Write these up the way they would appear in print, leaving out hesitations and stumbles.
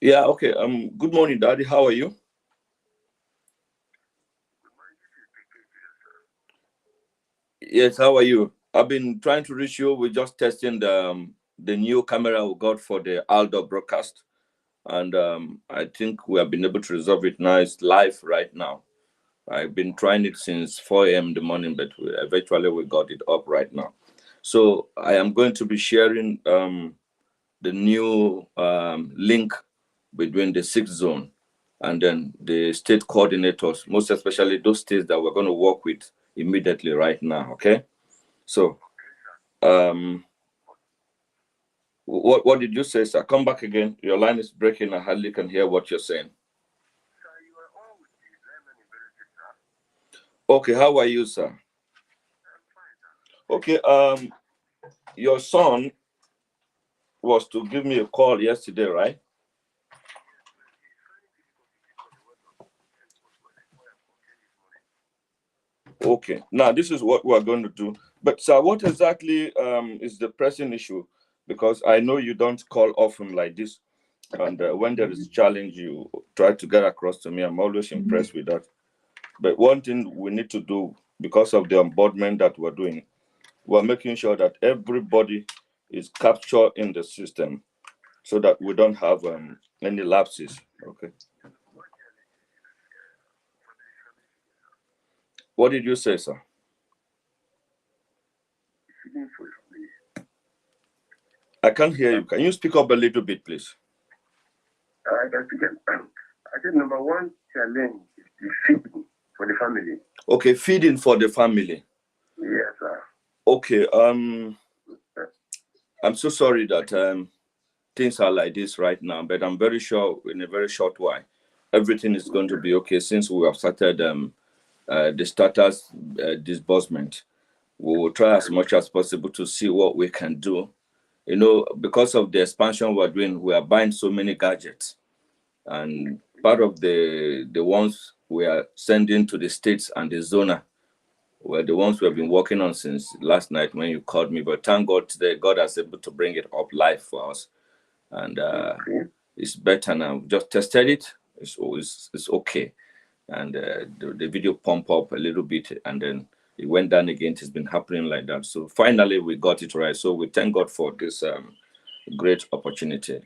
Yeah, okay. Good morning, Daddy. How are you? Yes, how are you? I've been trying to reach you. We're just testing the new camera we got for the outdoor broadcast, and I think we have been able to resolve it now. It's live right now. I've been trying it since 4 a.m. in the morning, but eventually we got it up right now. So I am going to be sharing the new link between the sixth zone and then the state coordinators, most especially those states that we're going to work with immediately right now. Okay. So, what did you say, sir? Come back again. Your line is breaking. I hardly can hear what you're saying. Okay. How are you, sir? Okay. Your son was to give me a call yesterday, right? Okay. Now this is what we're going to do. But sir, what exactly is the pressing issue? Because I know you don't call often like this, and when there is a challenge, you try to get across to me. I'm always impressed with that. But one thing we need to do because of the onboardment that we're doing, we're making sure that everybody is captured in the system so that we don't have any lapses. Okay. What did you say, sir? I can't hear you. Can you speak up a little bit, please? I can speak. I think number one challenge is the feeding for the family. Okay, feeding for the family. Yes, sir. Okay. I'm so sorry that things are like this right now, but I'm very sure in a very short while, everything is going to be okay since we have started the starters disbursement. We will try as much as possible to see what we can do. You know, because of the expansion we're doing, we are buying so many gadgets, and part of the ones we are sending to the states and the zona were the ones we have been working on since last night when you called me. But thank God today, God has able to bring it up live for us, and it's better now. Just tested it. It's okay, and the video pump up a little bit, and then it went down again. It's been happening like that. So finally, we got it right. So we thank God for this great opportunity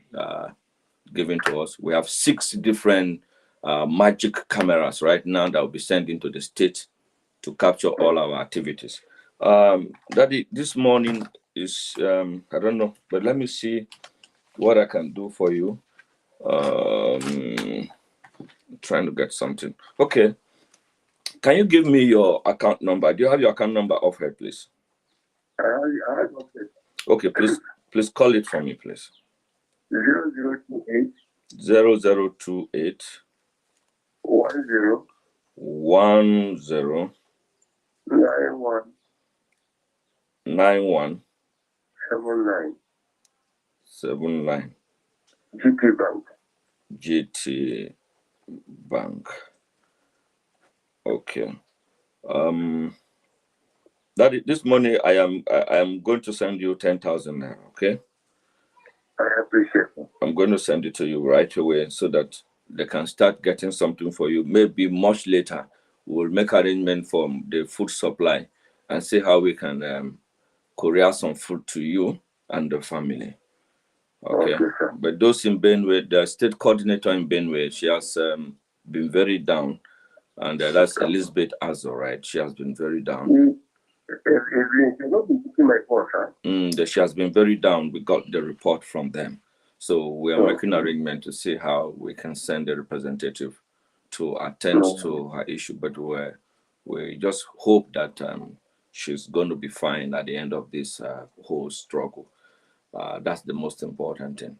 given to us. We have 6 different magic cameras right now that will be sent into the state to capture all our activities. Daddy, this morning is I don't know, but let me see what I can do for you. Trying to get something. Okay, can you give me your account number? Do you have your account number off here, please? I have it. Okay, please call it for me, please. 0028 0028 10 10 91 91 79 79 GT Bank. GT Bank. Okay. This morning I am going to send you 10,000 naira. Okay. I appreciate it. I'm going to send it to you right away so that they can start getting something for you. Maybe much later, we'll make arrangement for the food supply and see how we can courier some food to you and the family. Okay. Sir. But those in Benue, the state coordinator in Benue, she has been very down. And that's Elizabeth Azo, right? She has been very down. She has been very down. We got the report from them. So we are making arrangement to see how we can send a representative to attend to her issue. But we just hope that she's going to be fine at the end of this whole struggle. That's the most important thing.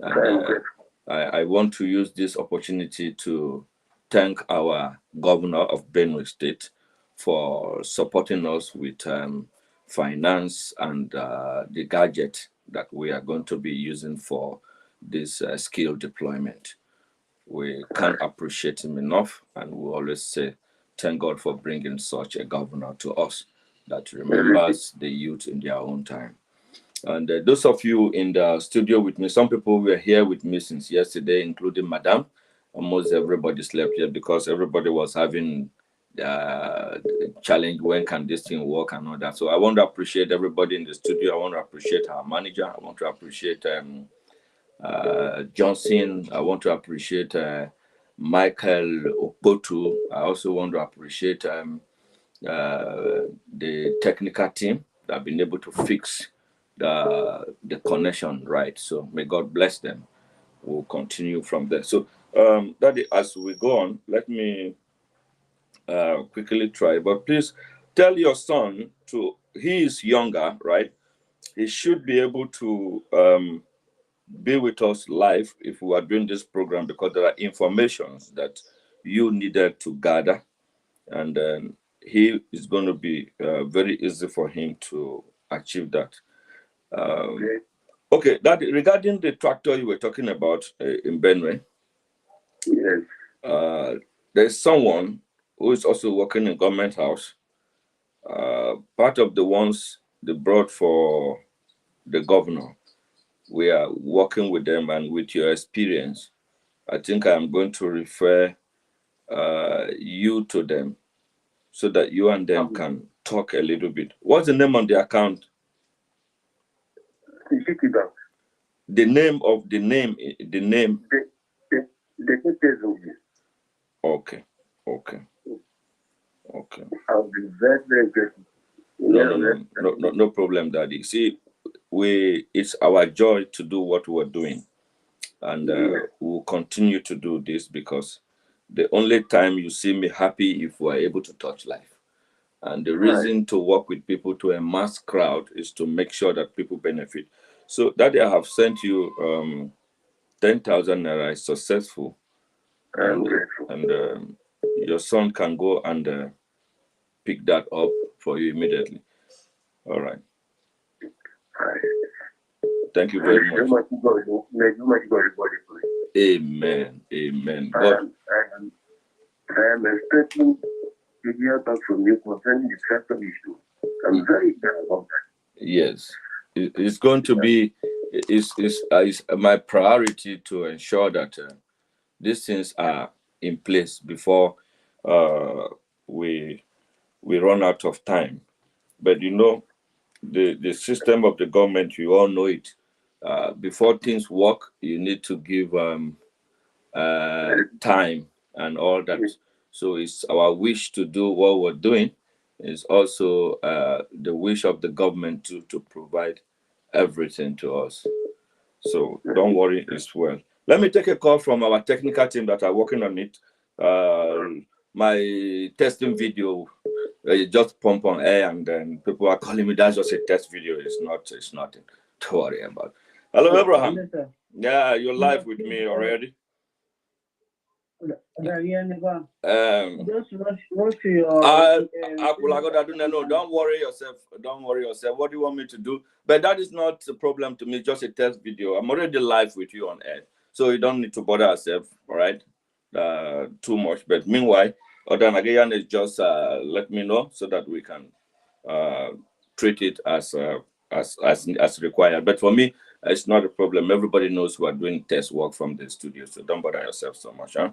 And I want to use this opportunity to thank our governor of Benue State for supporting us with finance and the gadget that we are going to be using for this skill deployment. We can't appreciate him enough, and we always say, thank God for bringing such a governor to us that remembers the youth in their own time. And those of you in the studio with me, some people were here with me since yesterday, including Madam. Almost everybody slept here because everybody was having challenge, when can this thing work and all that. So I want to appreciate everybody in the studio. I want to appreciate our manager. I want to appreciate Johnson. I want to appreciate Michael Opotu. I also want to appreciate the technical team that have been able to fix the connection right. So may God bless them. We'll continue from there. So Daddy, as we go on, let me quickly try. But please tell your son to, he is younger, right? He should be able to be with us live if we are doing this program, because there are informations that you needed to gather, and then he is going to be very easy for him to achieve that. Okay, that regarding the tractor you were talking about in Benue, Yes. there's someone who is also working in government house. Part of the ones they brought for the governor, we are working with them, and with your experience, I think I'm going to refer you to them so that you and them can talk a little bit. What's the name on the account? Citibank. The name of the name. Okay. I'll be very, very grateful. No problem, Daddy. See, it's our joy to do what we're doing, and we'll continue to do this, because the only time you see me happy if we're able to touch life. And the reason to work with people to a mass crowd is to make sure that people benefit. So, Daddy, I have sent you 10,000 naira is successful, and your son can go and pick that up for you immediately. All right. Thank you very much. Amen. God. I am expecting to hear back from you concerning the tractor issue. I'm very glad about that. Yes, it's going to be is my priority to ensure that these things are in place before we run out of time. But you know, the system of the government, you all know it. Before things work, you need to give time and all that. So it's our wish to do what we're doing. It's also the wish of the government to provide everything to us. So don't worry, it's well. Let me take a call from our technical team that are working on it. My testing video just pump on air, and then people are calling me, that's just a test video. It's nothing to worry about. Hello, Abraham. Yeah, you're live with me already. Just rush to your. No, don't worry yourself. Don't worry yourself. What do you want me to do? But that is not a problem to me. Just a test video. I'm already live with you on air, so you don't need to bother yourself. All right, too much. But meanwhile, Odan Agayan is just let me know so that we can treat it as required. But for me, it's not a problem. Everybody knows we are doing test work from the studio, so don't bother yourself so much, huh?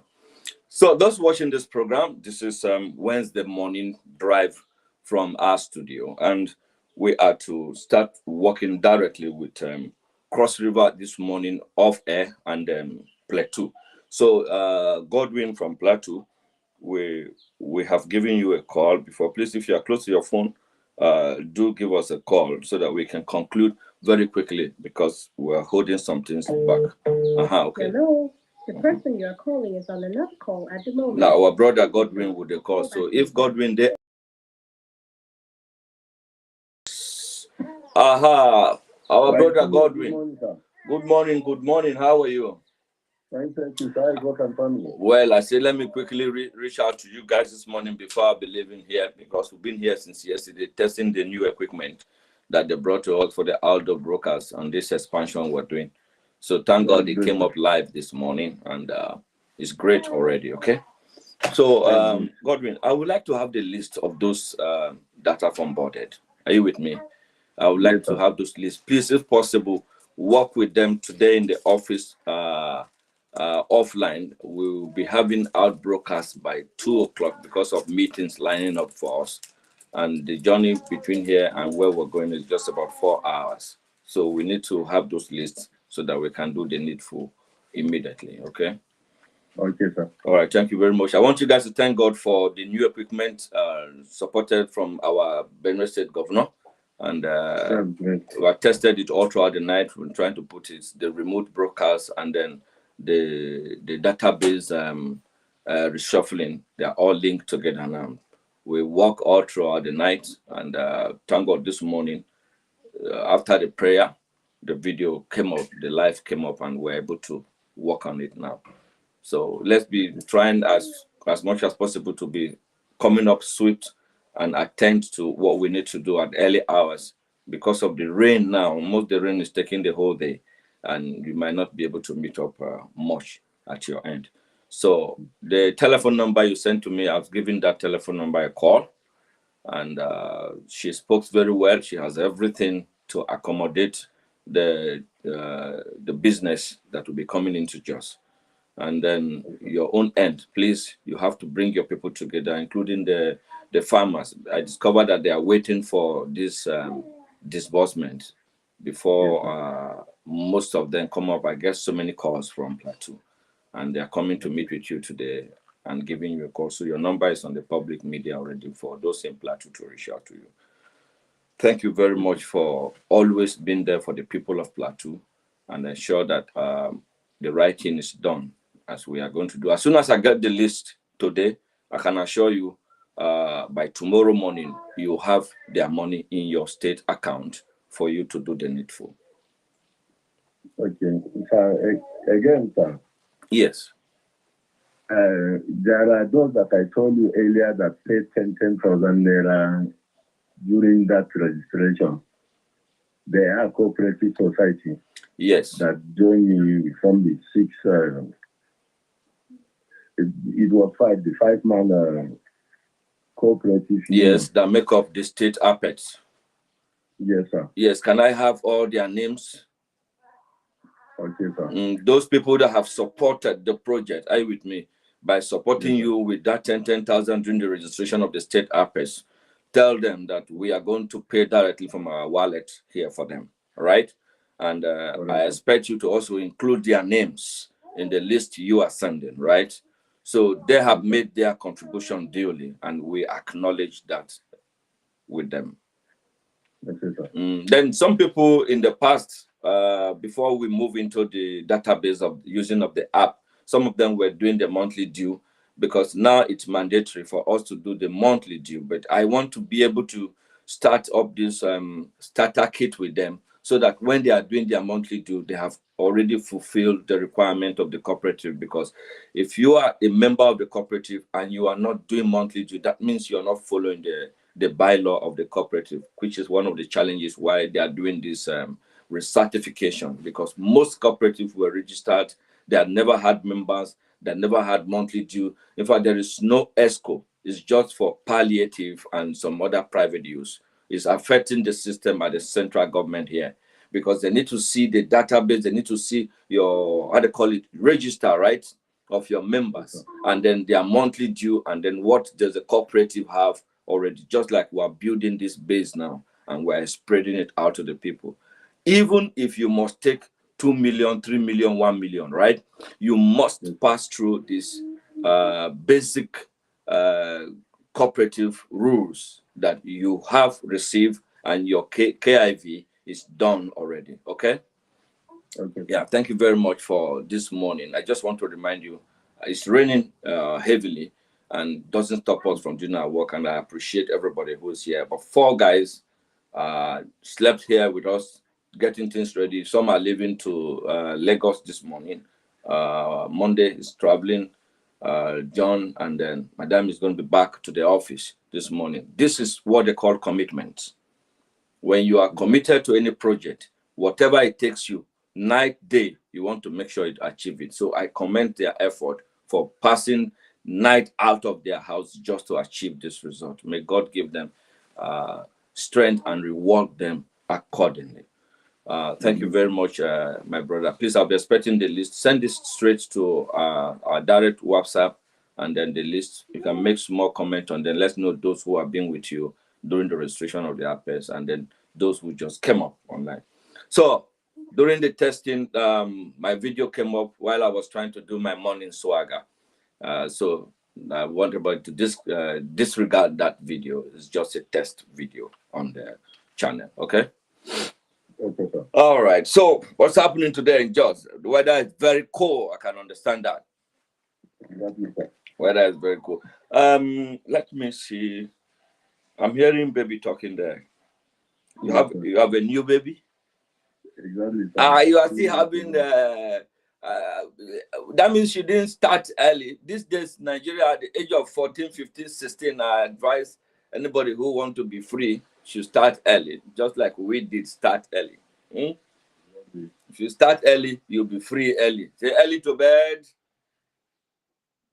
So those watching this program, this is Wednesday morning drive from our studio, and we are to start working directly with Cross River this morning off air and Plateau. So Godwin from Plateau, we have given you a call before. Please, if you are close to your phone, do give us a call so that we can conclude very quickly, because we're holding some things back. Okay. Hello. The person you are calling is on another call at the moment. Now, our brother Godwin would the call. So if Godwin there. Our brother Godwin. Good morning. How are you? Thank you, sir. Well, I said, let me quickly reach out to you guys this morning before I'll be leaving here, because we've been here since yesterday testing the new equipment that they brought to us for the outdoor brokers on this expansion we're doing. So thank God it came up live this morning, and it's great already. Okay. So Godwin, I would like to have the list of those data from boarded. Are you with me? I would like to have those lists. Please, if possible, work with them today in the office. Offline, we will be having out broadcast by 2 o'clock because of meetings lining up for us. And the journey between here and where we're going is just about 4 hours. So we need to have those lists so that we can do the needful immediately. Okay. Okay, sir. All right. Thank you very much. I want you guys to thank God for the new equipment supported from our Benue State governor. And we have tested it all throughout the night. We're trying to put it, the remote broadcast and then the database reshuffling. They are all linked together now. We work all throughout the night, and thank God this morning, after the prayer, the video came up, the live came up, and we're able to work on it now. So let's be trying as much as possible to be coming up swift and attend to what we need to do at early hours. Because of the rain now, most of the rain is taking the whole day, and you might not be able to meet up much at your end. So the telephone number you sent to me, I've given that telephone number a call, and she spoke very well. She has everything to accommodate the business that will be coming into Jos. And then your own end, please, you have to bring your people together, including the farmers. I discovered that they are waiting for this disbursement before most of them come up. I get so many calls from Plateau, and they are coming to meet with you today and giving you a call. So your number is on the public media already for those in Plateau to reach out to you. Thank you very much for always being there for the people of Plateau and ensure that the right thing is done as we are going to do. As soon as I get the list today, I can assure you by tomorrow morning, you have their money in your state account for you to do the needful. Okay. Again, sir. Yes. There are those that I told you earlier that paid 10,000 naira during that registration. They are cooperative society. Yes. That joined me from the 6. It was the 5-man cooperative. Yes, that make up the state APEX. Yes, sir. Yes, can I have all their names? Okay, sir. Those people that have supported the project, are you with me? By supporting you with that 10,000 during the registration of the state APEX, tell them that we are going to pay directly from our wallet here for them, all right? And I expect you to also include their names in the list you are sending, right? So they have made their contribution duly, and we acknowledge that with them. Then some people in the past, before we move into the database of using of the app, some of them were doing the monthly due, because now it's mandatory for us to do the monthly due. But I want to be able to start up this starter kit with them, so that when they are doing their monthly due, they have already fulfilled the requirement of the cooperative. Because if you are a member of the cooperative and you are not doing monthly due, that means you are not following the bylaw of the cooperative, which is one of the challenges why they are doing this recertification. Because most cooperatives were registered, they had never had members, they never had monthly due. In fact, there is no ESCO. It's just for palliative and some other private use. It's affecting the system at the central government here, because they need to see the database, they need to see your, how they call it, register, right, of your members, and then their monthly due, and then what does the cooperative have already, just like we're building this base now, and we're spreading it out to the people. Even if you must take 2 million, 3 million, 1 million, right? You must pass through this basic cooperative rules that you have received, and your KIV is done already, okay? Okay. Yeah, thank you very much for this morning. I just want to remind you, it's raining heavily and doesn't stop us from doing our work, and I appreciate everybody who's here. But 4 guys slept here with us, getting things ready. Some are leaving to Lagos this morning. Monday is traveling. John and then Madam is going to be back to the office this morning. This is what they call commitment. When you are committed to any project, whatever it takes you, night, day, you want to make sure you achieve it. So I commend their effort for passing night out of their house just to achieve this result. May God give them strength and reward them accordingly. Thank you very much, my brother. Please, I'll be expecting the list. Send this straight to our direct WhatsApp, and then the list. You can make small comment on them. Let's know those who have been with you during the registration of the appers, and then those who just came up online. So during the testing, my video came up while I was trying to do my morning swagger. So I want everybody to disregard that video. It's just a test video on the channel. Okay. Okay, sir. All right. So what's happening today in Jos? The weather is very cold. I can understand that. Exactly, sir. Weather is very cool. Let me see. I'm hearing baby talking there. You have a new baby? Exactly, sir. You are still having that means you didn't start early. These days, Nigeria at the age of 14, 15, 16, I advise anybody who want to be free should start early, just like we did start early. If you start early, you'll be free early. Say early to bed,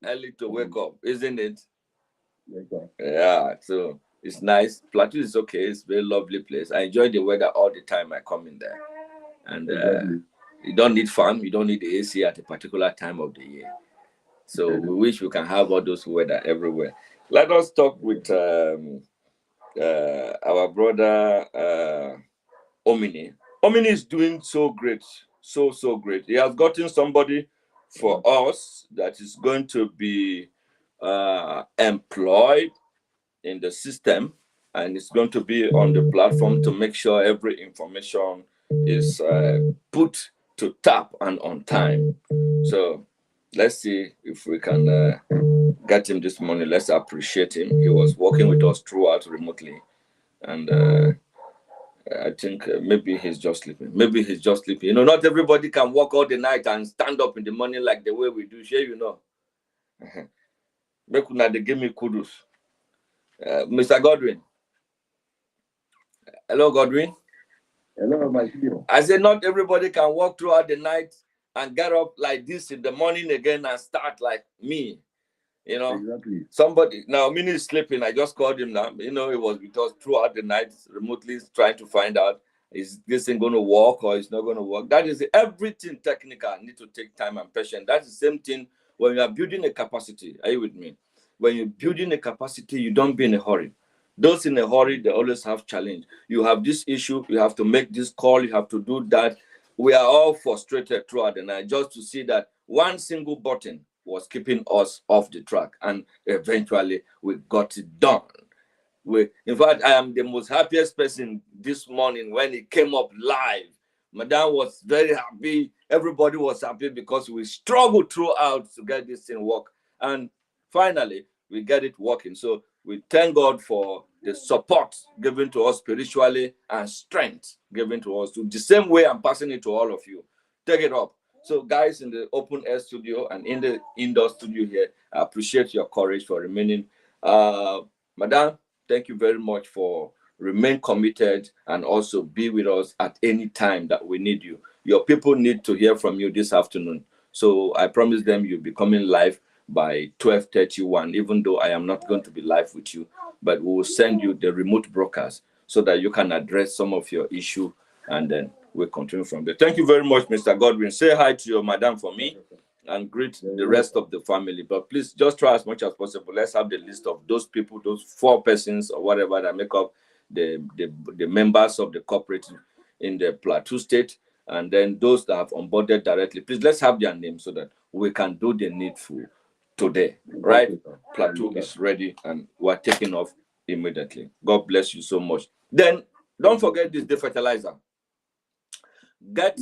early to wake up, isn't it? Yes, sir. Yeah, so it's nice. Plateau is okay. It's a very lovely place. I enjoy the weather all the time I come in there. And you don't need fan, you don't need the AC at a particular time of the year. So we wish we can have all those weather everywhere. Let us talk with our brother Omini. Omini is doing so great, so great. He has gotten somebody for us that is going to be employed in the system, and it's going to be on the platform to make sure every information is put to tap and on time. So let's see if we can get him this morning. Let's appreciate him. He was working with us throughout remotely, and I think maybe he's just sleeping. Maybe he's just sleeping. You know, not everybody can work all the night and stand up in the morning like the way we do. Sure, you know. They give me kudos. Mr. Godwin. Hello, Godwin. Hello, my dear. I said not everybody can walk throughout the night and get up like this in the morning again and start like me. You know, Exactly. somebody now Mini is sleeping. I just called him now. You know, it was with us throughout the night, remotely trying to find out is this thing going to work or it's not going to work. That is everything technical. Need to take time and patience. That's the same thing when you are building a capacity. Are you with me? When you're building a capacity, you don't be in a hurry. Those in a hurry, they always have challenge. You have this issue, you have to make this call, you have to do that. We are all frustrated throughout the night just to see that one single button was keeping us off the track, and eventually we got it done. In fact, I am the most happiest person this morning when it came up live. Madam was very happy. Everybody was happy because we struggled throughout to get this thing work. And finally, we get it working. So we thank God for the support given to us spiritually and strength given to us. The same way I'm passing it to all of you. Take it up. So guys in the open air studio and in the indoor studio here, I appreciate your courage for remaining. Madam, thank you very much for remain committed and also be with us at any time that we need you. Your people need to hear from you this afternoon. So I promise them you'll be coming live by 12:31, even though I am not going to be live with you, but we will send you the remote broadcast so that you can address some of your issue, and then we'll continue from there. Thank you very much, Mr. Godwin. Say hi to your madam for me and greet the rest of the family. But please just try as much as possible. Let's have the list of those people, those 4 persons or whatever that make up the members of the cooperative in the Plateau State, and then those that have onboarded directly. Please let's have their names so that we can do the needful today, right? Plateau is ready and we're taking off immediately. God bless you so much. Then don't forget this, the fertilizer. Get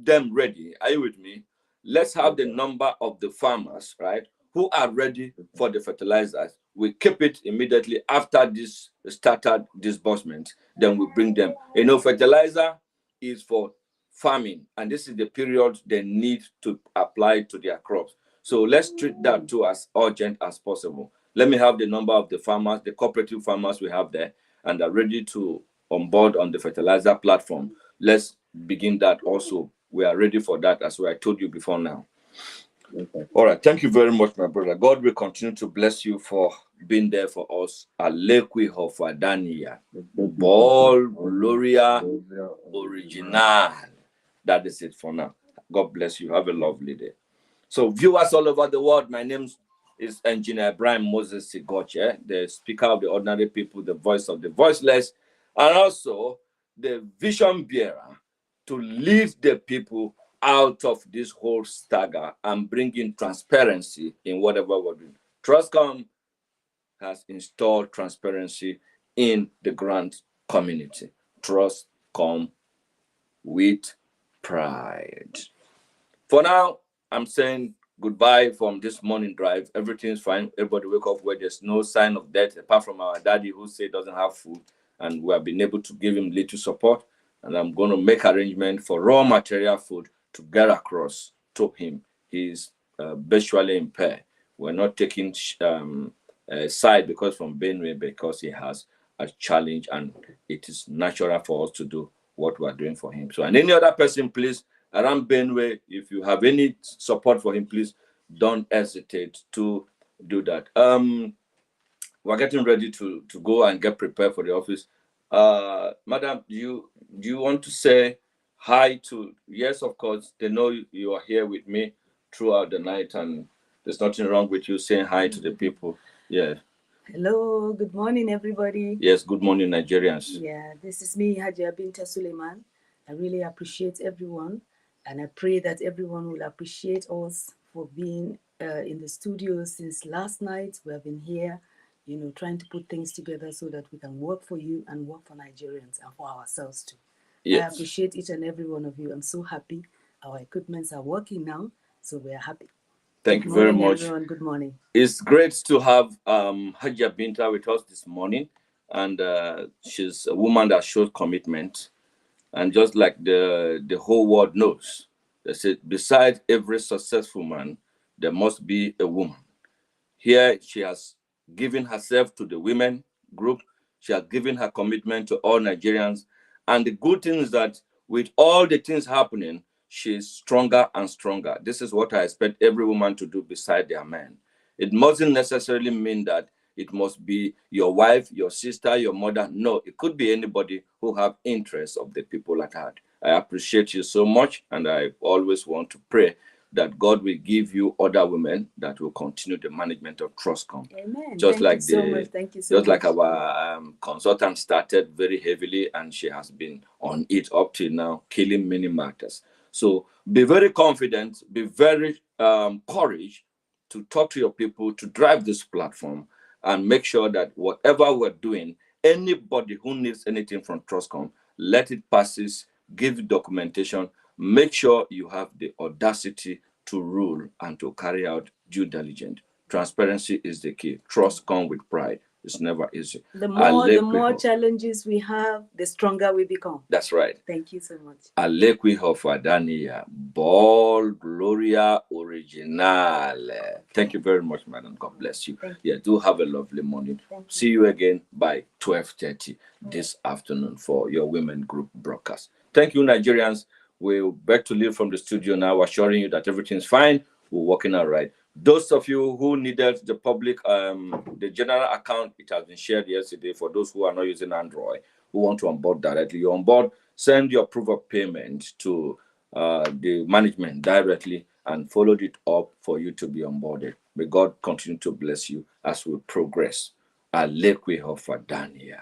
them ready. Are you with me? Let's have the number of the farmers, right, who are ready for the fertilizers. We keep it immediately after this started disbursement. Then we bring them. You know, fertilizer is for farming, and this is the period they need to apply to their crops. So let's treat that too as urgent as possible. Let me have the number of the farmers, the cooperative farmers we have there, and are ready to onboard on the fertilizer platform. Let's begin that also. We are ready for that, as I told you before now. Okay. All right. Thank you very much, my brother. God will continue to bless you for been there for us. Alekwi Hofadania. Ball Gloria Original. That is it for now. God bless you. Have a lovely day. So, viewers all over the world, my name is Engineer Brian Moses Sigoche, the speaker of the ordinary people, the voice of the voiceless, and also the vision bearer to lead the people out of this whole stagger and bring in transparency in whatever we're doing. Trustcom has installed transparency in the grant community. Trustcom with pride. For now, I'm saying goodbye from this morning drive. Everything's fine. Everybody wake up where there's no sign of death, apart from our daddy who said doesn't have food, and we have been able to give him little support. And I'm going to make arrangement for raw material food to get across to him. He's visually impaired. We're not taking side because from Benue, because he has a challenge, and it is natural for us to do what we're doing for him. So, and any other person, please, around Benue, if you have any support for him, please don't hesitate to do that. We're getting ready to go and get prepared for the office. Madam, do you want to say hi to? Yes, of course. They know you are here with me throughout the night, and there's nothing wrong with you saying hi to the people. Yeah. Hello, good morning, everybody. Yes, good morning, Nigerians. Yeah, this is me, Hajia Binta Suleiman. I really appreciate everyone, and I pray that everyone will appreciate us for being in the studio since last night. We have been here, trying to put things together so that we can work for you and work for Nigerians and for ourselves too. Yes. I appreciate each and every one of you. I'm so happy. Our equipments are working now, so we are happy. Thank you very much. Everyone. Good morning. It's great to have Hajia Binta with us this morning, and she's a woman that shows commitment. And just like the whole world knows, they said, beside every successful man, there must be a woman. Here, she has given herself to the women group. She has given her commitment to all Nigerians. And the good thing is that with all the things happening, she's stronger and stronger. This is what I expect every woman to do beside their man. It mustn't necessarily mean that it must be your wife, your sister, your mother. No, it could be anybody who have interests of the people at heart. I appreciate you so much, and I always want to pray that God will give you other women that will continue the management of Trustcom. Amen. Just Thank you so much. Like our consultant started very heavily, and she has been on it up till now, killing many matters. So be very confident, be very courage to talk to your people, to drive this platform, and make sure that whatever we're doing, anybody who needs anything from Trustcom, let it passes, give documentation, make sure you have the audacity to rule and to carry out due diligence. Transparency is the key. Trust comes with pride. It's never easy. The more challenges we have, the stronger we become. That's right. Thank you so much. Alekwi Hofadania, Ball Gloria Original. Thank you very much, madam. God bless you. Yeah, do have a lovely morning. See you again by 12:30 this afternoon for your women group broadcast. Thank you, Nigerians. We're back to leave from the studio now, assuring you that everything's fine. We're working all right. Those of you who needed the public, the general account, it has been shared yesterday. For those who are not using Android, who want to onboard directly, you're on board, send your proof of payment to the management directly and follow it up for you to be onboarded. May God continue to bless you as we progress. Alekwi Hofadania.